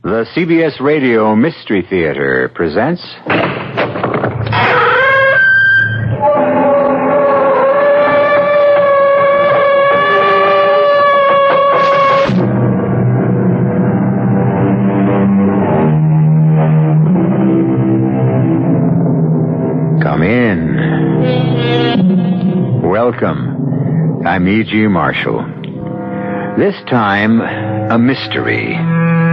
The CBS Radio Mystery Theater presents... Come in. Welcome. I'm E.G. Marshall. This time, a mystery.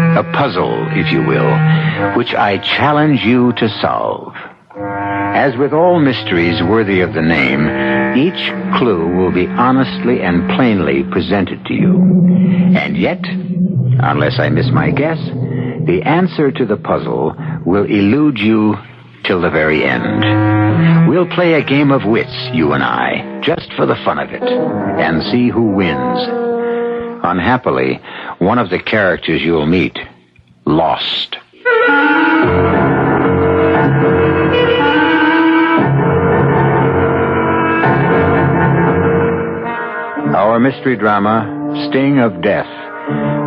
A puzzle, if you will, which I challenge you to solve. As with all mysteries worthy of the name, each clue will be honestly and plainly presented to you. And yet, unless I miss my guess, the answer to the puzzle will elude you till the very end. We'll play a game of wits, you and I, just for the fun of it, and see who wins. Unhappily, one of the characters you'll meet lost. Our mystery drama, Sting of Death,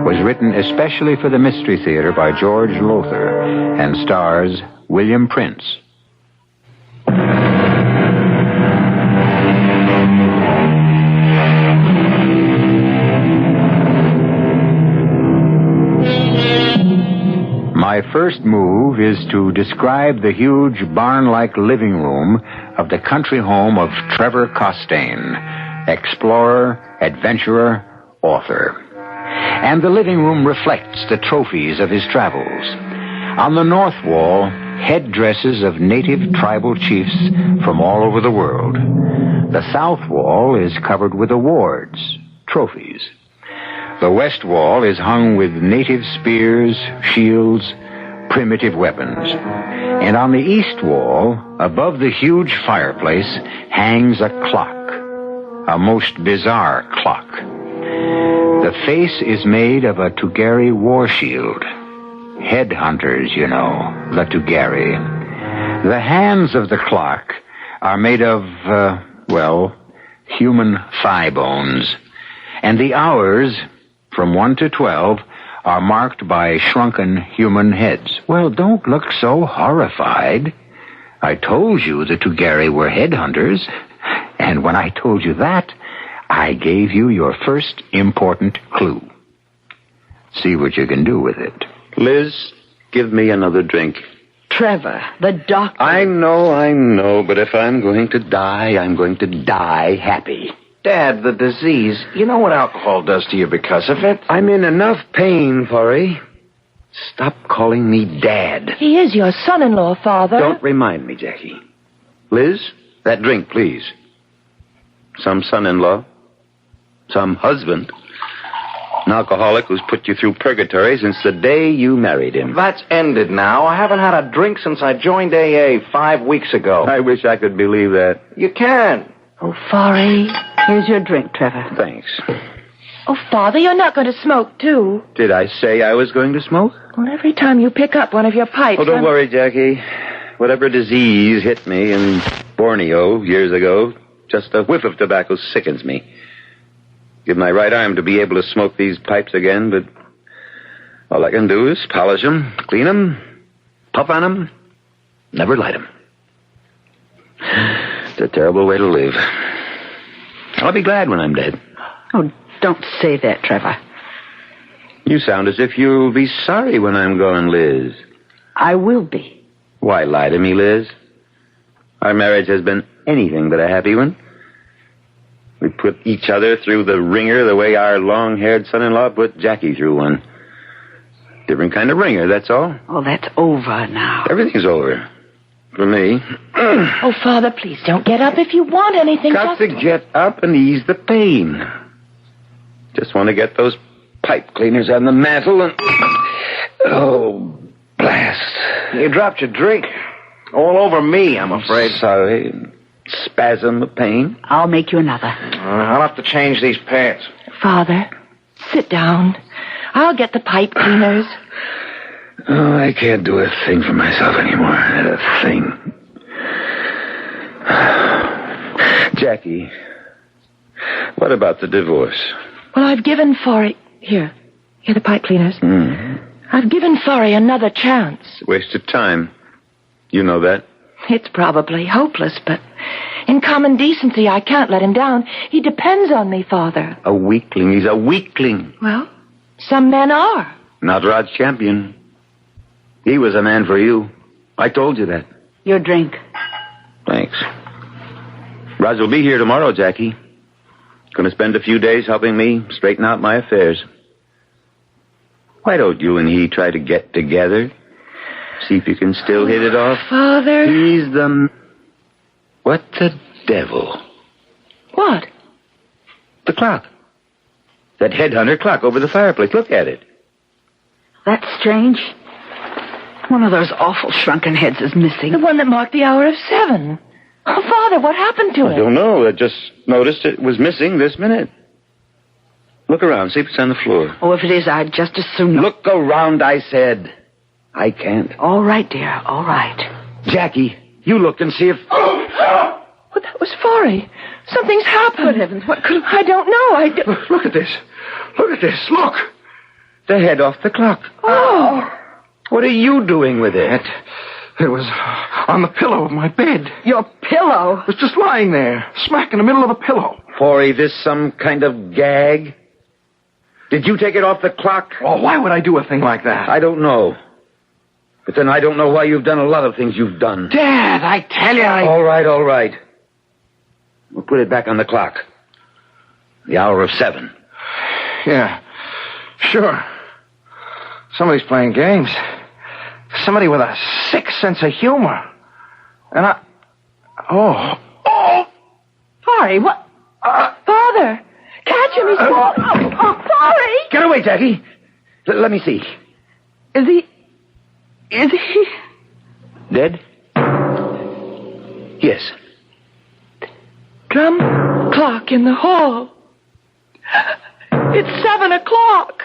was written especially for the Mystery Theater by George Lothar and stars William Prince. My first move is to describe the huge barn-like living room of the country home of Trevor Costain, explorer, adventurer, author. And the living room reflects the trophies of his travels. On the north wall, headdresses of native tribal chiefs from all over the world. The south wall is covered with awards, trophies. The west wall is hung with native spears, shields, primitive weapons. And on the east wall, above the huge fireplace, hangs a clock. A most bizarre clock. The face is made of a Tugari war shield. Headhunters, you know, the Tugari. The hands of the clock are made of, human thigh bones. And the hours, from 1 to 12, are marked by shrunken human heads. Well, don't look so horrified. I told you the Tugari were headhunters, and when I told you that, I gave you your first important clue. See what you can do with it. Liz, give me another drink. Trevor, the doctor... I know, but if I'm going to die, I'm going to die happy. Dad, the disease, you know what alcohol does to you because of it? I'm in enough pain, Forey. Stop calling me Dad. He is your son-in-law, Father. Don't remind me, Jackie. Liz, that drink, please. Some son-in-law. Some husband. An alcoholic who's put you through purgatory since the day you married him. That's ended now. I haven't had a drink since I joined AA 5 weeks ago. I wish I could believe that. You can. Oh, Forey, here's your drink, Trevor. Thanks. Oh, Father, you're not going to smoke, too. Did I say I was going to smoke? Well, every time you pick up one of your pipes... Oh, don't worry, Jackie. Whatever disease hit me in Borneo years ago, just a whiff of tobacco sickens me. Give my right arm to be able to smoke these pipes again, but all I can do is polish them, clean them, puff on them, never light them. It's a terrible way to live. I'll be glad when I'm dead. Oh, don't say that, Trevor. You sound as if you'll be sorry when I'm gone, Liz. I will be. Why lie to me, Liz? Our marriage has been anything but a happy one. We put each other through the ringer the way our long-haired son-in-law put Jackie through one. Different kind of ringer, that's all. Oh, that's over now. Everything's over. For me. Oh, Father, please don't get up if you want anything. Got to get up and ease the pain. Just want to get those pipe cleaners on the mantel and... Oh, blast. You dropped your drink. All over me, I'm afraid. Sorry. Spasm of pain. I'll make you another. I'll have to change these pants. Father, sit down. I'll get the pipe cleaners. Oh, I can't do a thing for myself anymore. Not a thing. Jackie, What about the divorce? Well, I've given for it. Here, the pipe cleaners. Mm-hmm. I've given Forey another chance. Waste of time. You know that. It's probably hopeless, but in common decency, I can't let him down. He depends on me, Father. A weakling. He's a weakling. Well, some men are. Not Rod Champion. He was a man for you. I told you that. Your drink. Thanks. Rod will be here tomorrow, Jackie. Going to spend a few days helping me straighten out my affairs. Why don't you and he try to get together? See if you can still hit it off? Father. He's the... What the devil? What? The clock. That headhunter clock over the fireplace. Look at it. That's strange. One of those awful shrunken heads is missing. The one that marked the hour of 7. Oh, Father, what happened to it? I don't know. I just noticed it was missing this minute. Look around. See if it's on the floor. Oh, if it is, I'd just as soon... Look around, I said. I can't. All right, dear. All right. Jackie, you look and see if... Well, that was Forey. Something's happened. Good heavens, what could... I don't know. Look at this. Look at this. Look. The head off the clock. Oh. What are you doing with it? It was on the pillow of my bed. Your pillow? It was just lying there, smack in the middle of the pillow. Forey, this some kind of gag? Did you take it off the clock? Oh, why would I do a thing like that? I don't know. But then I don't know why you've done a lot of things you've done. Dad, I tell you, All right. We'll put it back on the clock. The hour of 7. Yeah, sure. Somebody's playing games. Somebody with a sick sense of humor. And I... Oh! Forey, what? Father! Catch him, he's falling. Forey! Get away, Jackie. Let me see. Is he... Dead? Yes. Drum clock in the hall. It's 7 o'clock.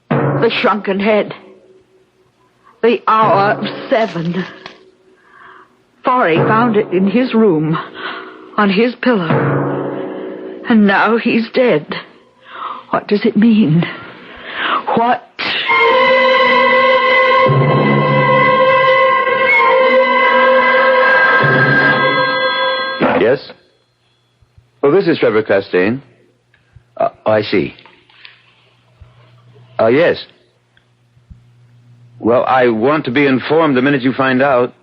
The shrunken head. The hour of 7. Forey found it in his room, on his pillow. And now he's dead. What does it mean? What? Yes? Oh, this is Trevor Costain. I see. Yes. Well, I want to be informed the minute you find out.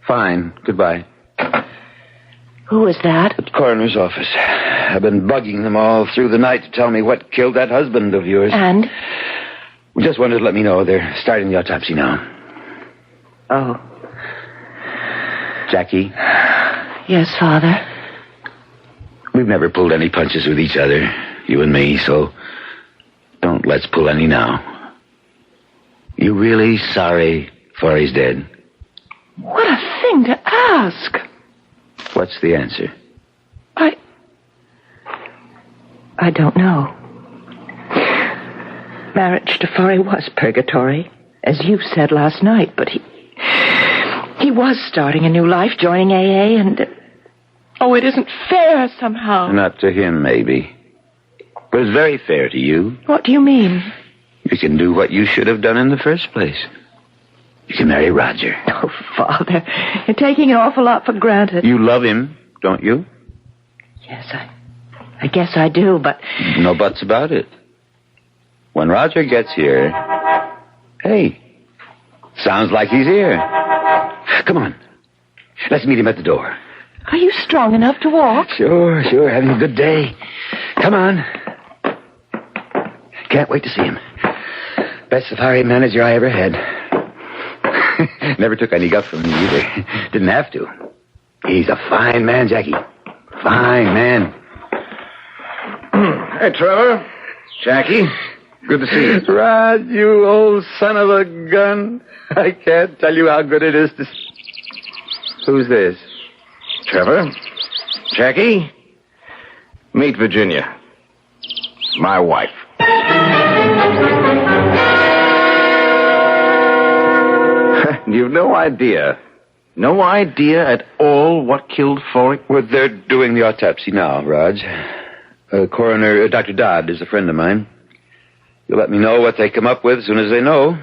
Fine. Goodbye. Who was that? At the coroner's office. I've been bugging them all through the night to tell me what killed that husband of yours. And? Just wanted to let me know they're starting the autopsy now. Oh. Jackie? Yes, Father. We've never pulled any punches with each other, you and me, so don't let's pull any now. You really sorry Forey's dead? What a thing to ask. What's the answer? I don't know. Marriage to Forey was purgatory, as you said last night, but he was starting a new life, joining AA, and... it isn't fair somehow. Not to him, maybe. But it's very fair to you. What do you mean? You can do what you should have done in the first place. You can marry Roger. Oh, Father, you're taking an awful lot for granted. You love him, don't you? Yes, I guess I do, but... No buts about it. When Roger gets here... Hey, sounds like he's here. Come on. Let's meet him at the door. Are you strong enough to walk? Sure. Having a good day. Come on. Can't wait to see him. Best safari manager I ever had. Never took any guff from him either. Didn't have to. He's a fine man, Jackie. Fine man. Hey, Trevor. Jackie. Good to see you. Rod, you old son of a gun. I can't tell you how good it is to... Who's this? Trevor. Jackie. Meet Virginia. My wife. You've no idea. No idea at all what killed Forey? Well, they're doing the autopsy now, Raj. Coroner Dr. Dodd is a friend of mine. You'll let me know what they come up with as soon as they know.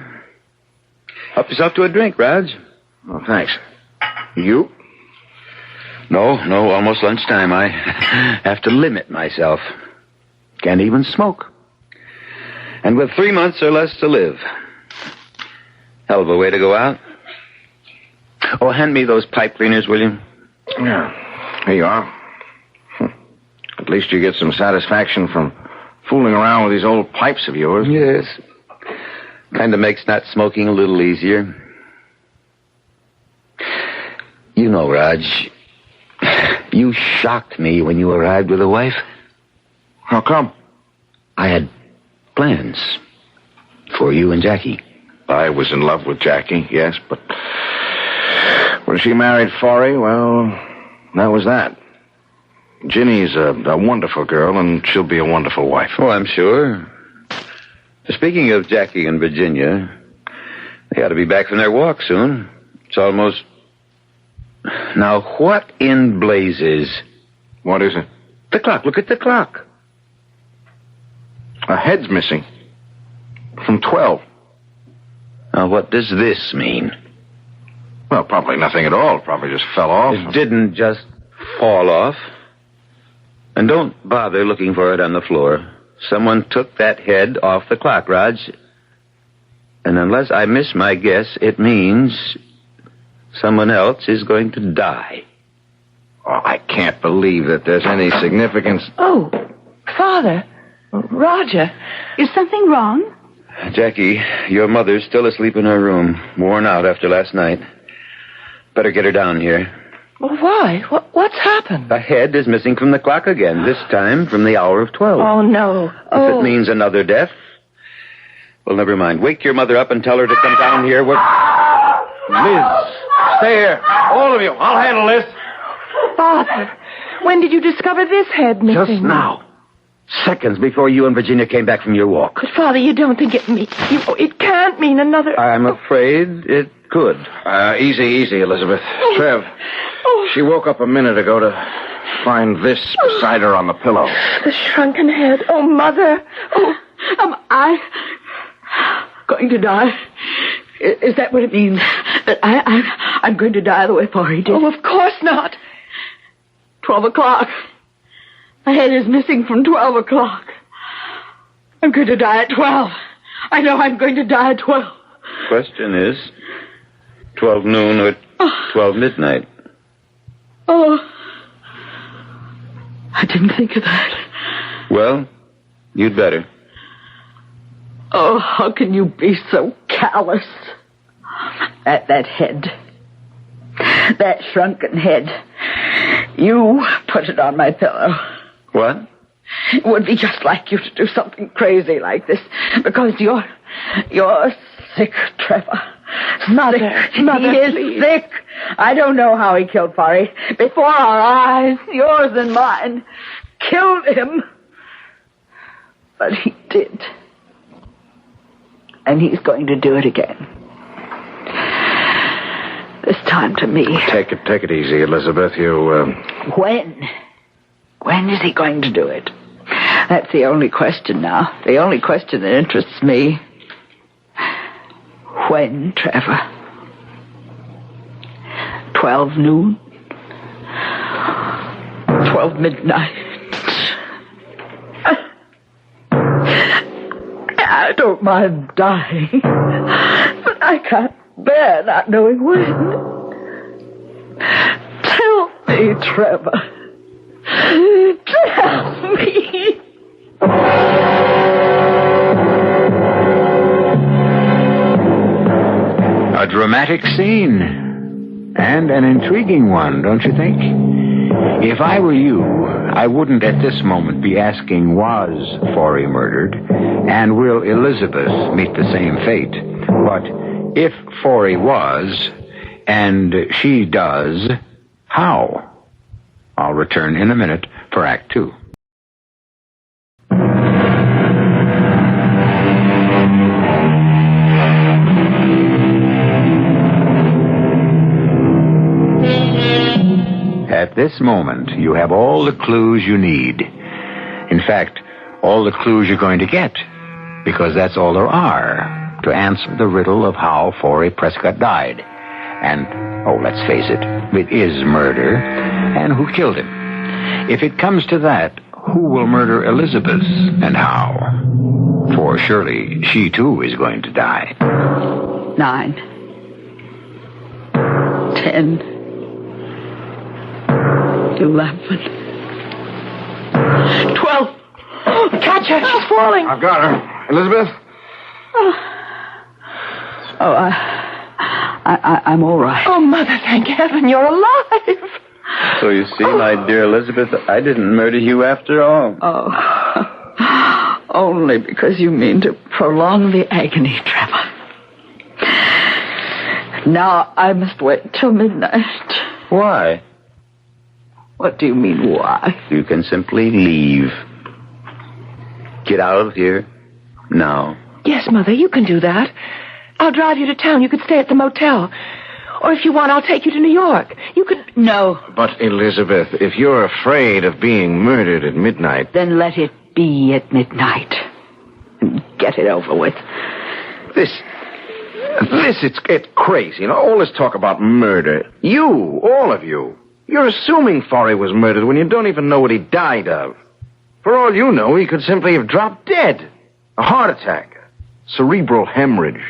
Help yourself to a drink, Raj. Oh, thanks. You? No, almost lunchtime. I have to limit myself. Can't even smoke. And with 3 months or less to live. Hell of a way to go out. Oh, hand me those pipe cleaners, will you? Yeah. Here you are. At least you get some satisfaction from fooling around with these old pipes of yours. Yes. Kind of makes not smoking a little easier. You know, Raj, you shocked me when you arrived with a wife. How come? I had plans for you and Jackie. I was in love with Jackie, yes, but when she married Forey, well, that was that. Ginny's a wonderful girl, and she'll be a wonderful wife. Oh, I'm sure. Speaking of Jackie and Virginia, they ought to be back from their walk soon. It's almost... Now, what in blazes? What is it? The clock. Look at the clock. A head's missing. From 12. Now, what does this mean? Well, probably nothing at all. Probably just fell off. It didn't just fall off. And don't bother looking for it on the floor. Someone took that head off the clock, Raj. And unless I miss my guess, it means someone else is going to die. Oh, I can't believe that there's any significance. Oh, Father. Roger. Is something wrong? Jackie, your mother's still asleep in her room, worn out after last night. Better get her down here. Well, why? What's happened? A head is missing from the clock again, this time from the hour of 12. Oh, no. If it means another death, well, never mind. Wake your mother up and tell her to come down here. Liz, stay here. All of you. I'll handle this. Father, when did you discover this head missing? Just now. Seconds before you and Virginia came back from your walk. But, Father, you don't think it means... It can't mean another... I'm afraid it could. Easy, Elizabeth. Trev, she woke up a minute ago to find this beside her on the pillow. The shrunken head. Oh, Mother. Oh, Am I going to die? Is that what it means? That I'm going to die the way Forey did? oh, of course not. 12 o'clock. My head is missing from 12 o'clock. I'm going to die at 12. I know I'm going to die at 12. Question is, 12 noon or 12 midnight? Oh. I didn't think of that. Well, you'd better. Oh, how can you be so callous? That head. That shrunken head. You put it on my pillow. What? It would be just like you to do something crazy like this. Because you're sick, Trevor. Mother, He is please. sick. I don't know how he killed Forey. Before our eyes, yours and mine, killed him. But he did. And he's going to do it again. This time to me. Take it easy, Elizabeth. You, When is he going to do it? That's the only question now. The only question that interests me. When, Trevor? 12 noon? 12 midnight? I don't mind dying, but I can't bear not knowing when. Tell me, Trevor. Tell me. A dramatic scene. And an intriguing one, don't you think? If I were you, I wouldn't at this moment be asking, was Forey murdered? And will Elizabeth meet the same fate? But if Forey was, and she does, how? I'll return in a minute for Act 2. At this moment, you have all the clues you need. In fact, all the clues you're going to get. because that's all there are to answer the riddle of how Forey Prescott died. And, let's face it is murder. And who killed him? If it comes to that, who will murder Elizabeth and how? For surely she too is going to die. 9, 10, 11, 12. Catch her. She's falling. I've got her. Elizabeth? I'm all right. Oh, Mother, thank heaven you're alive. So you see, my dear Elizabeth, I didn't murder you after all. Oh, only because you mean to prolong the agony, Trevor. Now I must wait till midnight. Why? What do you mean, why? You can simply leave. Get out of here now. Yes, Mother, you can do that. I'll drive you to town. You could stay at the motel. Or if you want, I'll take you to New York. You could... No. But, Elizabeth, if you're afraid of being murdered at midnight... Then let it be at midnight. And get it over with. It's crazy. You know, all this talk about murder. You, all of you, you're assuming Forey was murdered when you don't even know what he died of. For all you know, he could simply have dropped dead. A heart attack. Cerebral hemorrhage.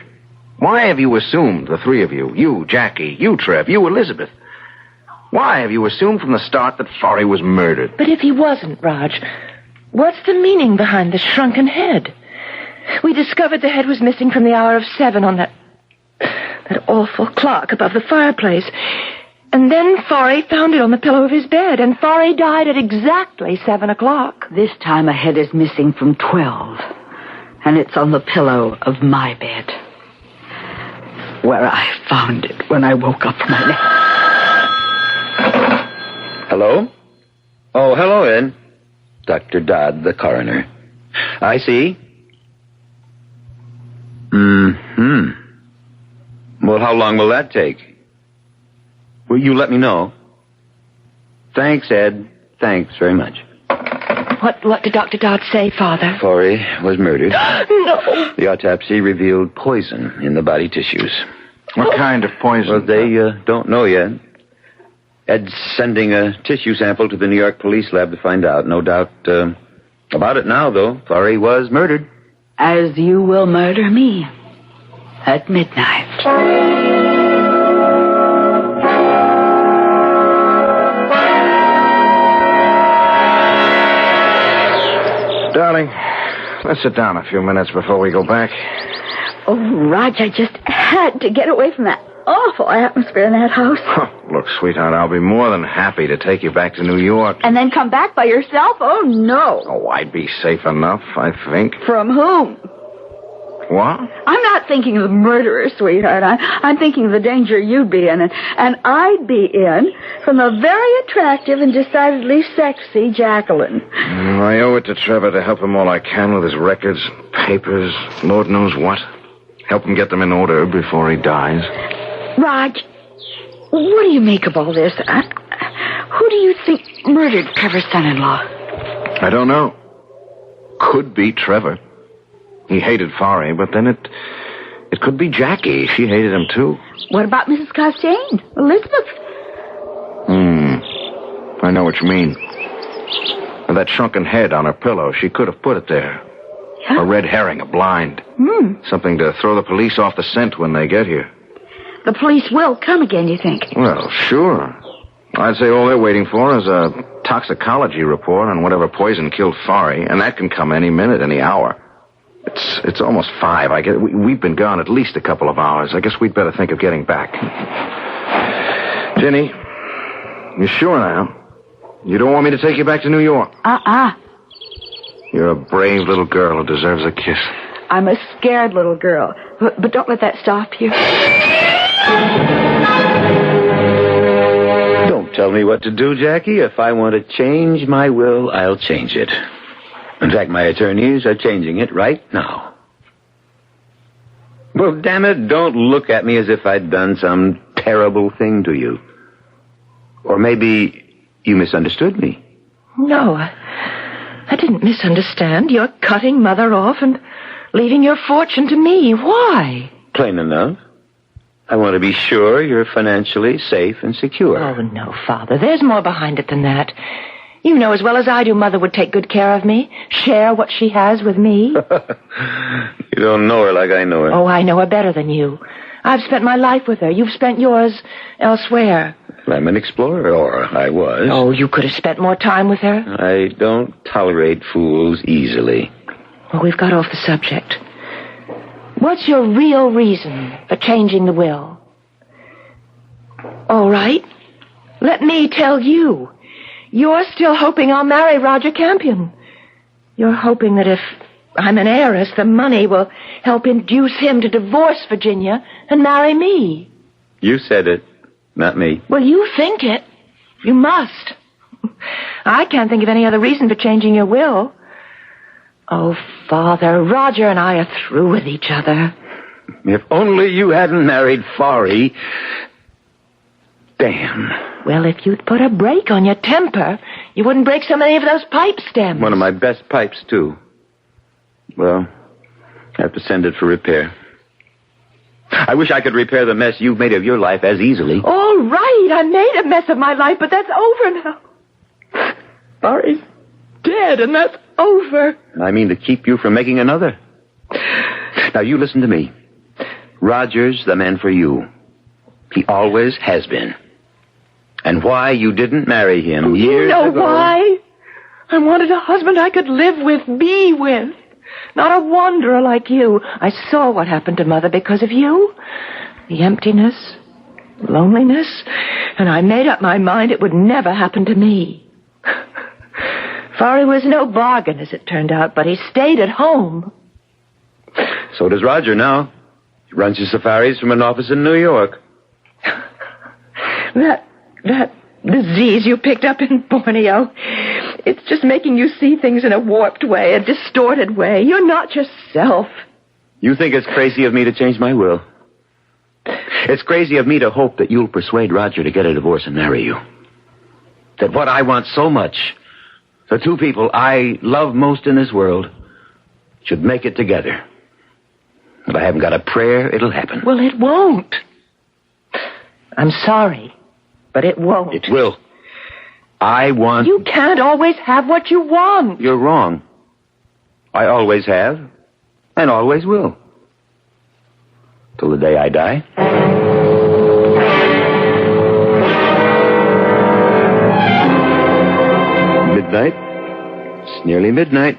Why have you assumed, the three of you, you, Jackie, you, Trev, you, Elizabeth, why have you assumed from the start that Forey was murdered? But if he wasn't, Raj, what's the meaning behind the shrunken head? We discovered the head was missing from the hour of 7 on that awful clock above the fireplace. And then Forey found it on the pillow of his bed, and Forey died at exactly 7 o'clock. This time a head is missing from 12, and it's on the pillow of my bed, where I found it when I woke up from my nap. Hello? Oh, hello, Ed. Dr. Dodd, the coroner. I see. Well, how long will that take? Will you let me know? Thanks, Ed. Thanks very much. What did Dr. Dodd say, Father? Forey was murdered. No. The autopsy revealed poison in the body tissues. What kind of poison? Well, they don't know yet. Ed's sending a tissue sample to the New York police lab to find out. No doubt about it now, though. Forey was murdered. As you will murder me at midnight. Darling, let's sit down a few minutes before we go back. Oh, Raj, I just had to get away from that awful atmosphere in that house. Look, sweetheart, I'll be more than happy to take you back to New York. And then come back by yourself? Oh, no. Oh, I'd be safe enough, I think. From whom? What? I'm not thinking of the murderer, sweetheart. I'm thinking of the danger you'd be in, and I'd be in from the very attractive and decidedly sexy Jacqueline. I owe it to Trevor to help him all I can with his records, papers, Lord knows what. Help him get them in order before he dies. Raj, what do you make of all this? Who do you think murdered Trevor's son-in-law? I don't know. Could be Trevor. He hated Forey, but then it could be Jackie. She hated him, too. What about Mrs. Costain? Elizabeth? I know what you mean. That shrunken head on her pillow, she could have put it there. Yeah? A red herring, a blind. Something to throw the police off the scent when they get here. The police will come again, you think? Well, sure. I'd say all they're waiting for is a toxicology report on whatever poison killed Forey, and that can come any minute, any hour. It's almost 5. I guess we've been gone at least a couple of hours. I guess we'd better think of getting back. Jenny, you sure now? You don't want me to take you back to New York? You're a brave little girl who deserves a kiss. I'm a scared little girl, but don't let that stop you. Don't tell me what to do, Jackie. If I want to change my will, I'll change it. In fact, my attorneys are changing it right now. Well, damn it, don't look at me as if I'd done some terrible thing to you. Or maybe you misunderstood me. No, I didn't misunderstand. You're cutting Mother off and leaving your fortune to me. Why? Plain enough. I want to be sure you're financially safe and secure. Oh, no, Father. There's more behind it than that. You know as well as I do Mother would take good care of me, share what she has with me. You don't know her like I know her. Oh, I know her better than you. I've spent my life with her. You've spent yours elsewhere. I'm an explorer, or I was. Oh, you could have spent more time with her. I don't tolerate fools easily. Well, we've got off the subject. What's your real reason for changing the will? All right. Let me tell you. You're still hoping I'll marry Roger Campion. You're hoping that if I'm an heiress, the money will help induce him to divorce Virginia and marry me. You said it, not me. Well, you think it. You must. I can't think of any other reason for changing your will. Oh, Father, Roger and I are through with each other. If only you hadn't married Forry. Damn. Well, if you'd put a brake on your temper, you wouldn't break so many of those pipe stems. One of my best pipes, too. Well, I have to send it for repair. I wish I could repair the mess you've made of your life as easily. All right, I made a mess of my life, but that's over now. Forry's dead, and that's over. I mean to keep you from making another. Now, you listen to me. Roger's the man for you. He always has been. And why you didn't marry him years ago... You know why? I wanted a husband I could live with, be with. Not a wanderer like you. I saw what happened to Mother because of you. The emptiness, loneliness, and I made up my mind it would never happen to me. Forry was no bargain, as it turned out, but he stayed at home. So does Roger now. He runs his safaris from an office in New York. That disease you picked up in Borneo, it's just making you see things in a warped way, a distorted way. You're not yourself. You think it's crazy of me to change my will? It's crazy of me to hope that you'll persuade Roger to get a divorce and marry you. That what I want so much, the two people I love most in this world, should make it together. If I haven't got a prayer, it'll happen. Well, it won't. I'm sorry, but it won't. It will. I want... You can't always have what you want. You're wrong. I always have, and always will. Till the day I die. Midnight. It's nearly midnight.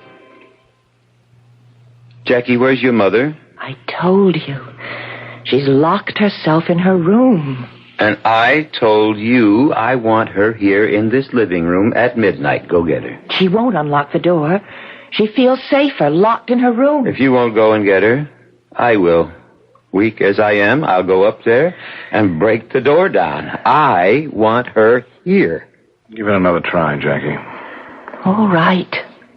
Jackie, where's your mother? I told you. She's locked herself in her room. And I told you I want her here in this living room at midnight. Go get her. She won't unlock the door. She feels safer locked in her room. If you won't go and get her, I will. Weak as I am, I'll go up there and break the door down. I want her here. Give it another try, Jackie. All right.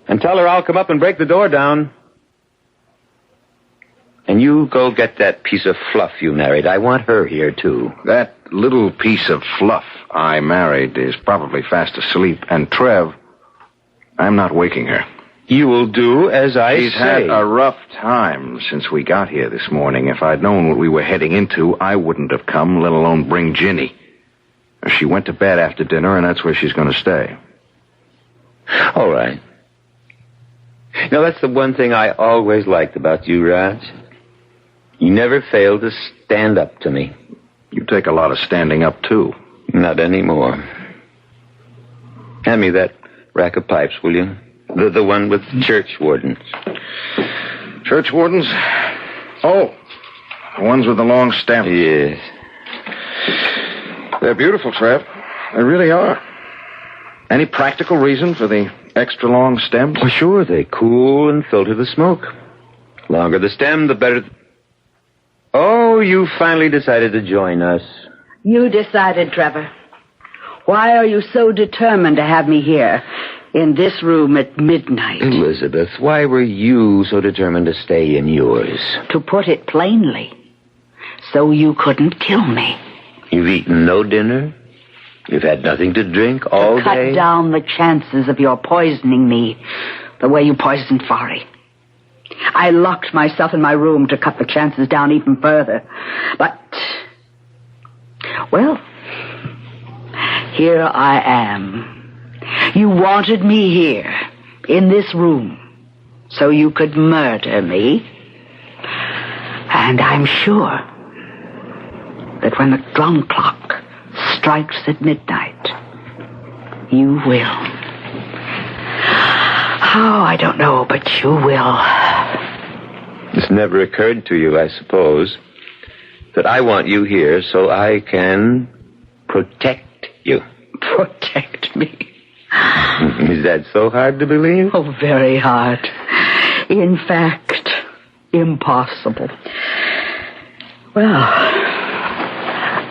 And tell her I'll come up and break the door down. And you go get that piece of fluff you married. I want her here, too. That little piece of fluff I married is probably fast asleep. And Trev, I'm not waking her. You will do as I say. She's had a rough time since we got here this morning. If I'd known what we were heading into, I wouldn't have come, let alone bring Ginny. She went to bed after dinner, and that's where she's going to stay. All right. Now, that's the one thing I always liked about you, Raj. You never failed to stand up to me. You take a lot of standing up, too. Not anymore. Hand me that rack of pipes, will you? The one with church wardens. Church wardens? Oh, the ones with the long stems. Yes. They're beautiful, Trev. They really are. Any practical reason for the extra long stems? Well, sure. They cool and filter the smoke. Longer the stem, the better... Oh, you finally decided to join us. You decided, Trevor. Why are you so determined to have me here in this room at midnight? Elizabeth, why were you so determined to stay in yours? To put it plainly, so you couldn't kill me. You've eaten no dinner? You've had nothing to drink all to cut day? Down the chances of your poisoning me the way you poisoned Forry. I locked myself in my room to cut the chances down even further. But, well, here I am. You wanted me here, in this room, so you could murder me. And I'm sure that when the drum clock strikes at midnight, you will. How, I don't know, but you will. This never occurred to you, I suppose, that I want you here so I can protect you. Protect me? Is that so hard to believe? Oh, very hard. In fact, impossible. Well,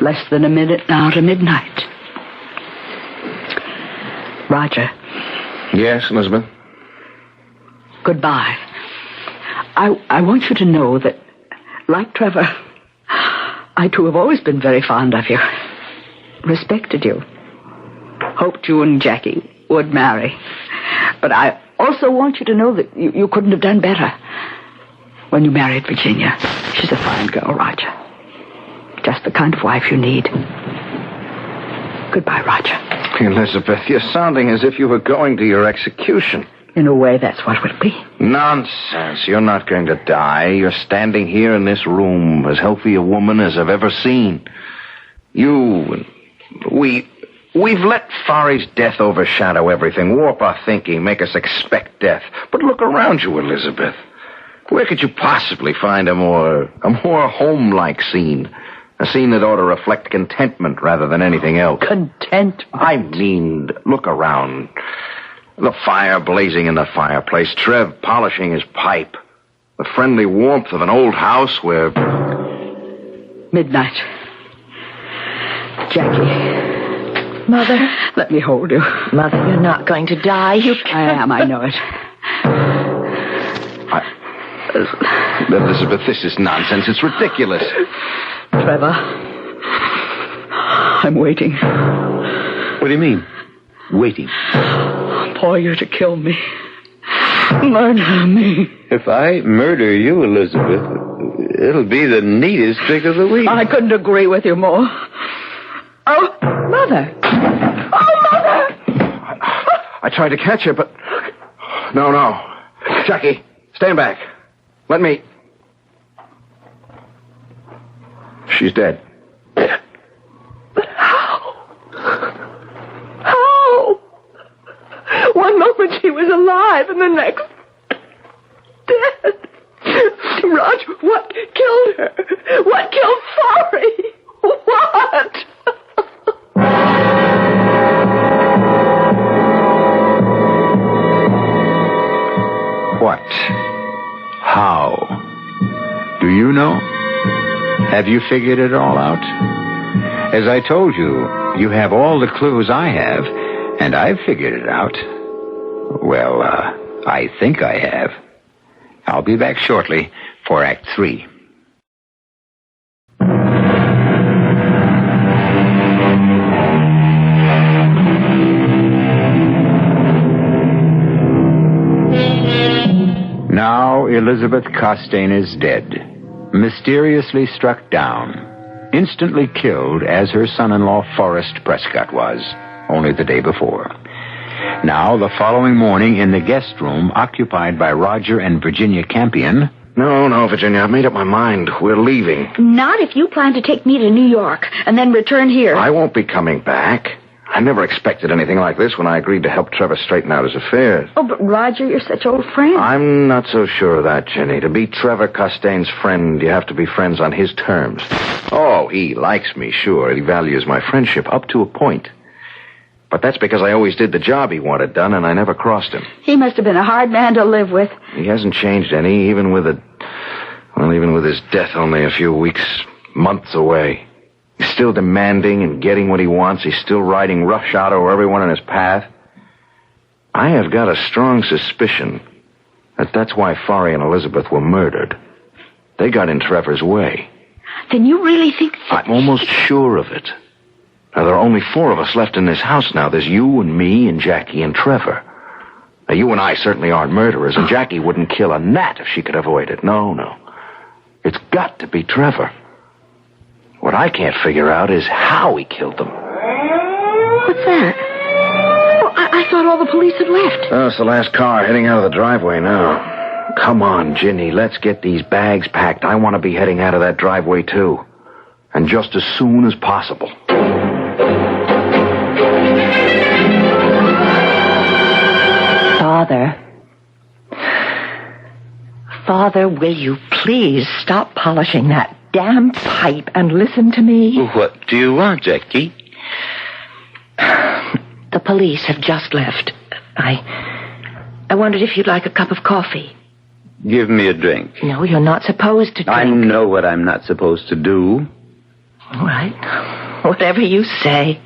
less than a minute now to midnight. Roger. Yes, Elizabeth? Goodbye. I want you to know that, like Trevor, I too have always been very fond of you. Respected you. Hoped you and Jackie would marry. But I also want you to know that you couldn't have done better when you married Virginia. She's a fine girl, Roger. Just the kind of wife you need. Goodbye, Roger. Elizabeth, you're sounding as if you were going to your execution. In a way, that's what it would be. Nonsense. You're not going to die. You're standing here in this room, as healthy a woman as I've ever seen. We've let Fari's death overshadow everything, warp our thinking, make us expect death. But look around you, Elizabeth. Where could you possibly find a more home-like scene? A scene that ought to reflect contentment rather than anything else. Contentment? I mean, look around. The fire blazing in the fireplace, Trev polishing his pipe, the friendly warmth of an old house where... Midnight. Jackie. Mother. Let me hold you. Mother, you're not going to die. You I am, I know it. Elizabeth, this is nonsense. It's ridiculous. Trevor, I'm waiting. What do you mean, waiting? For you to kill me. Murder me. If I murder you, Elizabeth, it'll be the neatest trick of the week. I couldn't agree with you more. Oh, Mother. Oh, Mother! I tried to catch her, but... No. Jackie, stand back. Let me... She's dead. But how? How? One moment she was alive and the next dead. Roger, what killed her? What killed Fari? What? What? How? Do you know? Have you figured it all out? As I told you, you have all the clues I have, and I've figured it out. Well, I think I have. I'll be back shortly for Act 3. Now Elizabeth Costain is dead. Mysteriously struck down, instantly killed as her son-in-law Forrest Prescott was, only the day before. Now, the following morning in the guest room occupied by Roger and Virginia Campion... No, Virginia, I've made up my mind. We're leaving. Not if you plan to take me to New York and then return here. I won't be coming back. I never expected anything like this when I agreed to help Trevor straighten out his affairs. Oh, but Roger, you're such old friends. I'm not so sure of that, Jenny. To be Trevor Costain's friend, you have to be friends on his terms. Oh, he likes me, sure. He values my friendship up to a point. But that's because I always did the job he wanted done, and I never crossed him. He must have been a hard man to live with. He hasn't changed any, even with his death only a few weeks, months away. He's still demanding and getting what he wants. He's still riding roughshod over everyone in his path. I have got a strong suspicion that that's why Fari and Elizabeth were murdered. They got in Trevor's way. Then you really think... I'm almost sure of it. Now, there are only 4 of us left in this house now. There's you and me and Jackie and Trevor. Now, you and I certainly aren't murderers, and Jackie wouldn't kill a gnat if she could avoid it. No. It's got to be Trevor. What I can't figure out is how he killed them. What's that? Oh, I thought all the police had left. Oh, it's the last car heading out of the driveway now. Come on, Ginny, let's get these bags packed. I want to be heading out of that driveway, too. And just as soon as possible. Father, will you please stop polishing that damn pipe and listen to me? What do you want, Jackie? The police have just left. I wondered if you'd like a cup of coffee. Give me a drink. No, you're not supposed to drink. I know what I'm not supposed to do. All right. Whatever you say.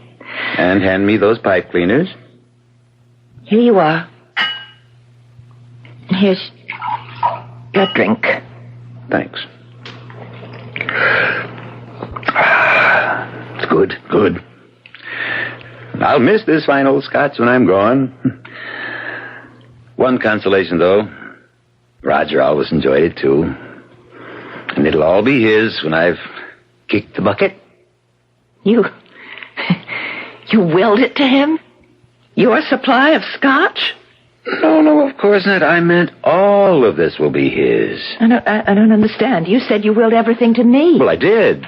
And hand me those pipe cleaners. Here you are. Here's your drink. Thanks. It's good. I'll miss this fine old scotch when I'm gone. One consolation, though. Roger always enjoyed it, too. And it'll all be his when I've kicked the bucket. You willed it to him? Your supply of scotch? No, of course not. I meant all of this will be his. I don't understand. You said you willed everything to me. Well, I did.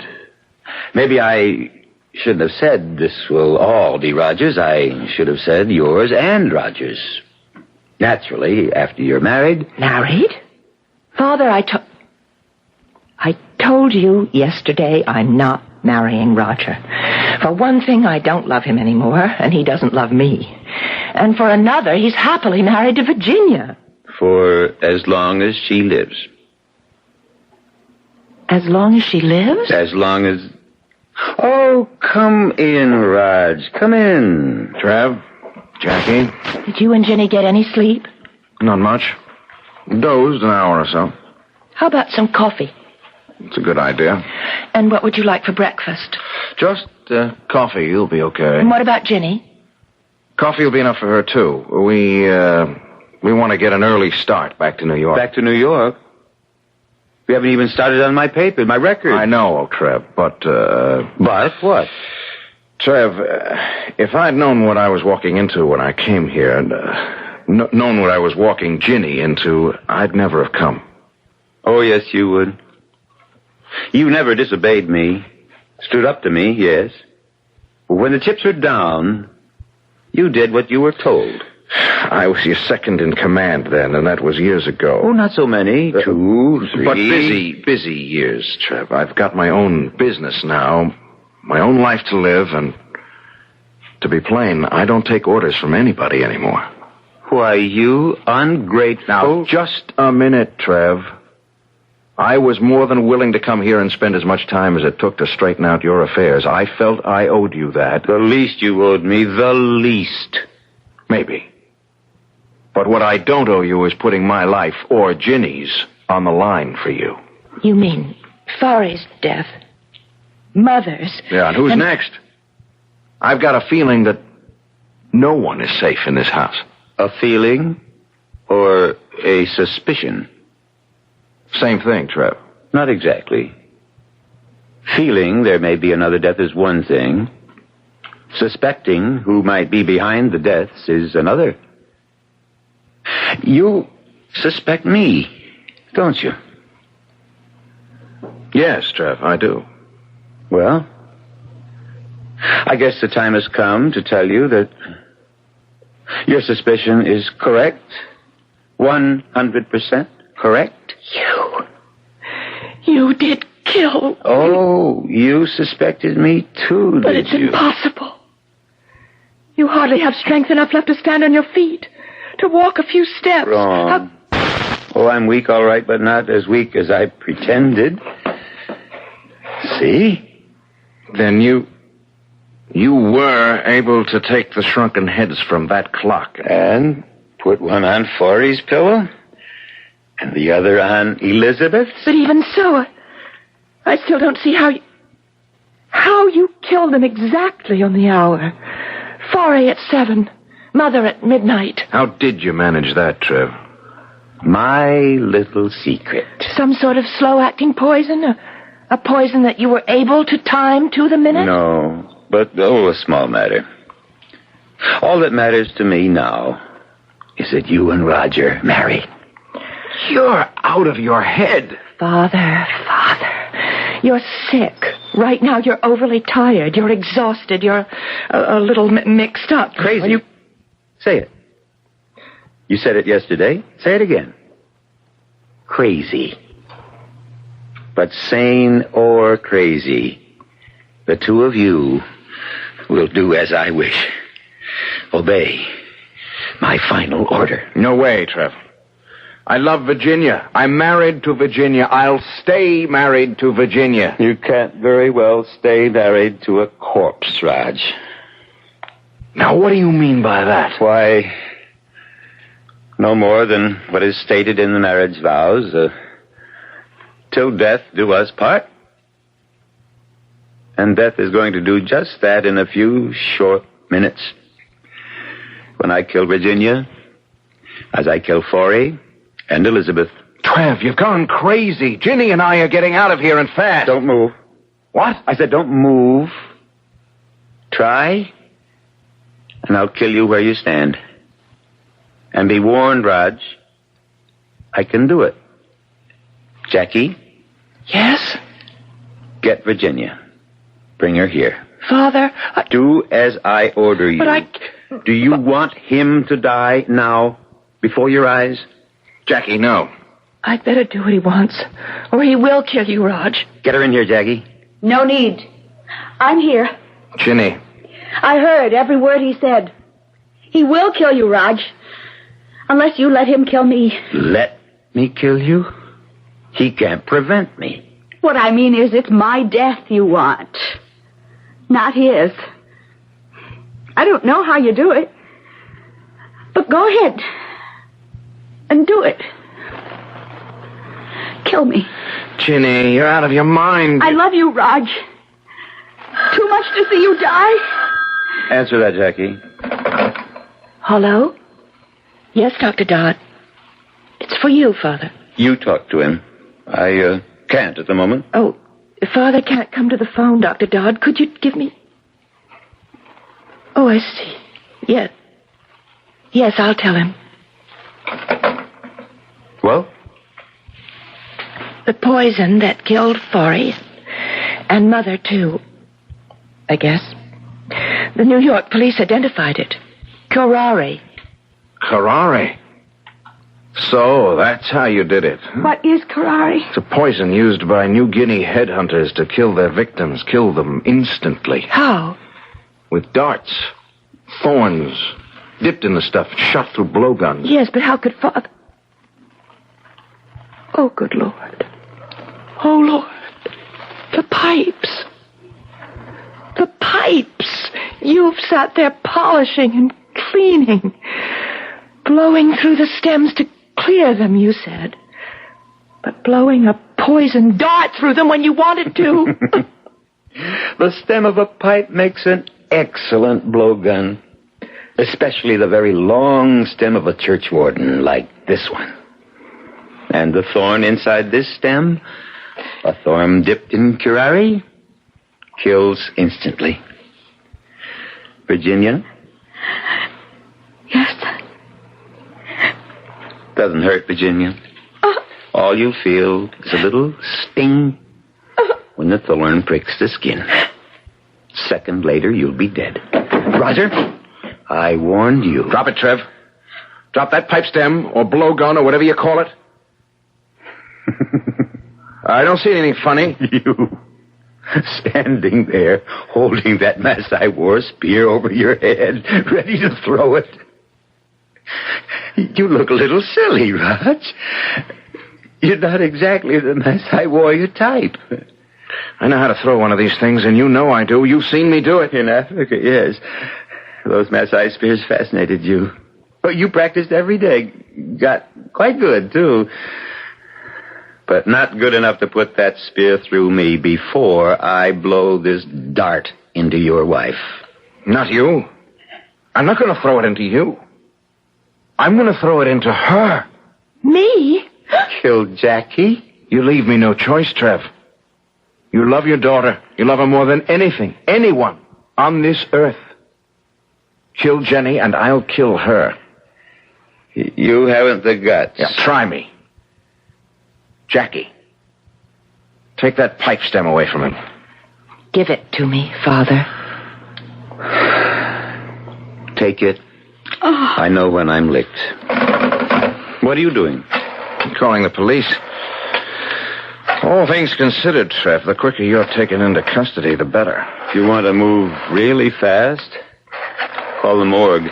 Maybe I shouldn't have said this will all be Roger's. I should have said yours and Roger's. Naturally, after you're married. Married? Father, I told you yesterday I'm not marrying Roger. For one thing, I don't love him anymore, and he doesn't love me. And for another, he's happily married to Virginia. For as long as she lives. As long as she lives? As long as... Oh, come in, Raj. Come in. Trev, Jackie. Did you and Ginny get any sleep? Not much. Dozed an hour or so. How about some coffee? It's a good idea. And what would you like for breakfast? Just coffee. You'll be okay. And what about Ginny? Coffee will be enough for her, too. We want to get an early start back to New York. Back to New York? We haven't even started on my paper, my record. I know, Trev, but... But what? Trev, if I'd known what I was walking into when I came here, and known what I was walking Ginny into, I'd never have come. Oh, yes, you would. You never disobeyed me. Stood up to me, yes. But when the chips were down, you did what you were told. I was your second in command then, and that was years ago. Oh, not so many. 2, 3. But busy years, Trev. I've got my own business now, my own life to live, and to be plain, I don't take orders from anybody anymore. Why, you ungrateful... Now, just a minute, Trev. I was more than willing to come here and spend as much time as it took to straighten out your affairs. I felt I owed you that. The least you owed me, the least. Maybe. But what I don't owe you is putting my life, or Ginny's, on the line for you. You mean Fari's death? Mother's? Yeah, and who's next? I've got a feeling that no one is safe in this house. A feeling or a suspicion? Same thing, Trev. Not exactly. Feeling there may be another death is one thing. Suspecting who might be behind the deaths is another. You suspect me, don't you? Yes, Trev, I do. Well, I guess the time has come to tell you that your suspicion is correct. 100% correct. You did kill. Oh, you suspected me too, but did it's you? Impossible. You hardly have strength enough left to stand on your feet, to walk a few steps. Wrong. Oh, I'm weak, all right, but not as weak as I pretended. See? Then you were able to take the shrunken heads from that clock. And put one on Forey's pillow? And the other on Elizabeth's? But even so, I still don't see how you killed them exactly on the hour. Forey at 7, Mother at midnight. How did you manage that, Trev? My little secret. Some sort of slow-acting poison? A poison that you were able to time to the minute? No, but, a small matter. All that matters to me now is that you and Roger marry. You're out of your head. Father. You're sick. Right now you're overly tired. You're exhausted. You're a little mixed up. Crazy. Say it. You said it yesterday. Say it again. Crazy. But sane or crazy, the two of you will do as I wish. Obey my final order. No way, Trev. I love Virginia. I'm married to Virginia. I'll stay married to Virginia. You can't very well stay married to a corpse, Raj. Now, what do you mean by that? Why, no more than what is stated in the marriage vows. Till death do us part. And death is going to do just that in a few short minutes. When I kill Virginia, as I kill Forey and Elizabeth. Trev, you've gone crazy. Ginny and I are getting out of here and fast. Don't move. What? I said don't move. Try, and I'll kill you where you stand. And be warned, Raj, I can do it. Jackie? Yes? Get Virginia. Bring her here. Father, Do as I order you. But Do you want him to die now, before your eyes? Jackie, no. I'd better do what he wants, or he will kill you, Raj. Get her in here, Jackie. No need. I'm here. Ginny. I heard every word he said. He will kill you, Raj. Unless you let him kill me. Let me kill you? He can't prevent me. What I mean is it's my death you want. Not his. I don't know how you do it. But go ahead. And do it. Kill me. Ginny, you're out of your mind. I love you, Raj. Too much to see you die. Answer that, Jackie. Hello? Yes, Dr. Dodd. It's for you, Father. You talk to him. I can't at the moment. Oh, Father can't come to the phone, Dr. Dodd. Could you give me... Oh, I see. Yes. Yes, I'll tell him. Well? The poison that killed Forey. And Mother, too. I guess. The New York police identified it. Curare. Curare. So, that's how you did it. What is curare? It's a poison used by New Guinea headhunters to kill their victims, kill them instantly. How? With darts, thorns, dipped in the stuff, shot through blowguns. Yes, but how could Father... Oh, good Lord. Oh, Lord. The pipes. The pipes. You've sat there polishing and cleaning, blowing through the stems to clear them, you said. But blowing a poison dart through them when you wanted to. The stem of a pipe makes an excellent blowgun. Especially the very long stem of a churchwarden like this one. And the thorn inside this stem, a thorn dipped in curare, kills instantly. Virginia? Yes. Doesn't hurt, Virginia. All you feel is a little sting when the thorn pricks the skin. Second later, you'll be dead. Roger, I warned you. Drop it, Trev. Drop that pipe stem or blowgun or whatever you call it. I don't see anything funny. You standing there holding that Masai War spear over your head, ready to throw it. You look a little silly, Raj. You're not exactly the Masai warrior type. I know how to throw one of these things, and you know I do. You've seen me do it. In Africa, yes. Those Masai spears fascinated you. But you practiced every day. Got quite good, too. But not good enough to put that spear through me before I blow this dart into your wife. Not you. I'm not going to throw it into you. I'm going to throw it into her. Me? Kill Jackie? You leave me no choice, Trev. You love your daughter. You love her more than anything, anyone on this earth. Kill Jenny, and I'll kill her. You haven't the guts. Yeah, try me. Jackie, take that pipe stem away from him. Give it to me, Father. Take it. I know when I'm licked. What are you doing? I'm calling the police. All things considered, Trev, the quicker you're taken into custody, the better. If you want to move really fast, call the morgue.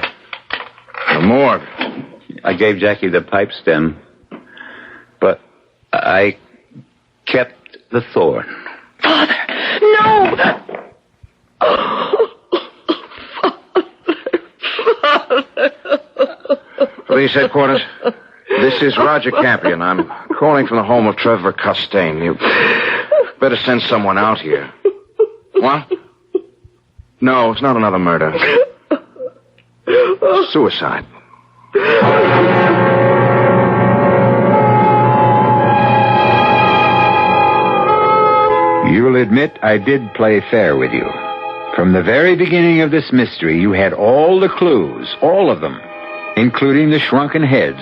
The morgue? I gave Jackie the pipe stem, but I kept the thorn. Father, no! Police headquarters. This is Roger Campion. I'm calling from the home of Trevor Costain. You better send someone out here. What? No, it's not another murder. Suicide. You'll admit I did play fair with you. From the very beginning of this mystery, you had all the clues, all of them, including the shrunken heads,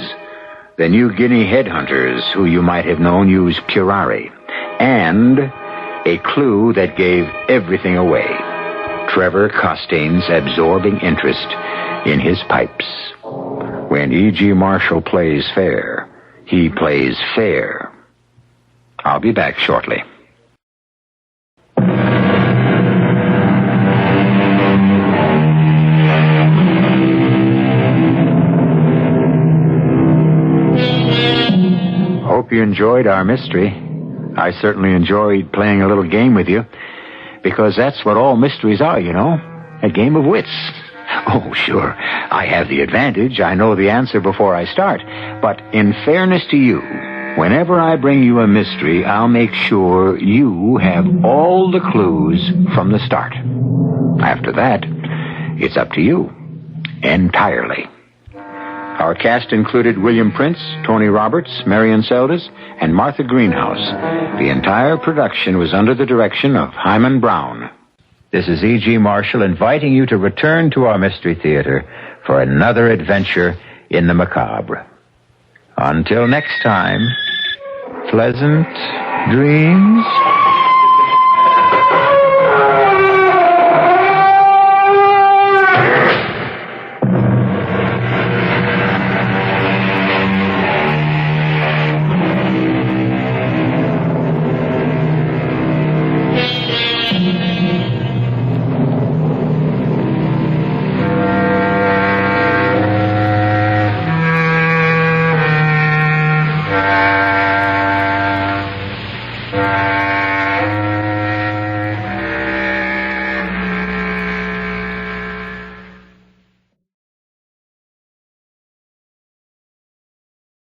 the New Guinea headhunters who you might have known use curare, and a clue that gave everything away, Trevor Costain's absorbing interest in his pipes. When E.G. Marshall plays fair, he plays fair. I'll be back shortly. Hope you enjoyed our mystery. I certainly enjoyed playing a little game with you, because that's what all mysteries are, you know, a game of wits. Oh, sure, I have the advantage. I know the answer before I start. But in fairness to you, whenever I bring you a mystery, I'll make sure you have all the clues from the start. After that, it's up to you, entirely. Our cast included William Prince, Tony Roberts, Marion Seldes, and Martha Greenhouse. The entire production was under the direction of Hyman Brown. This is E.G. Marshall inviting you to return to our Mystery Theater for another adventure in the macabre. Until next time, pleasant dreams.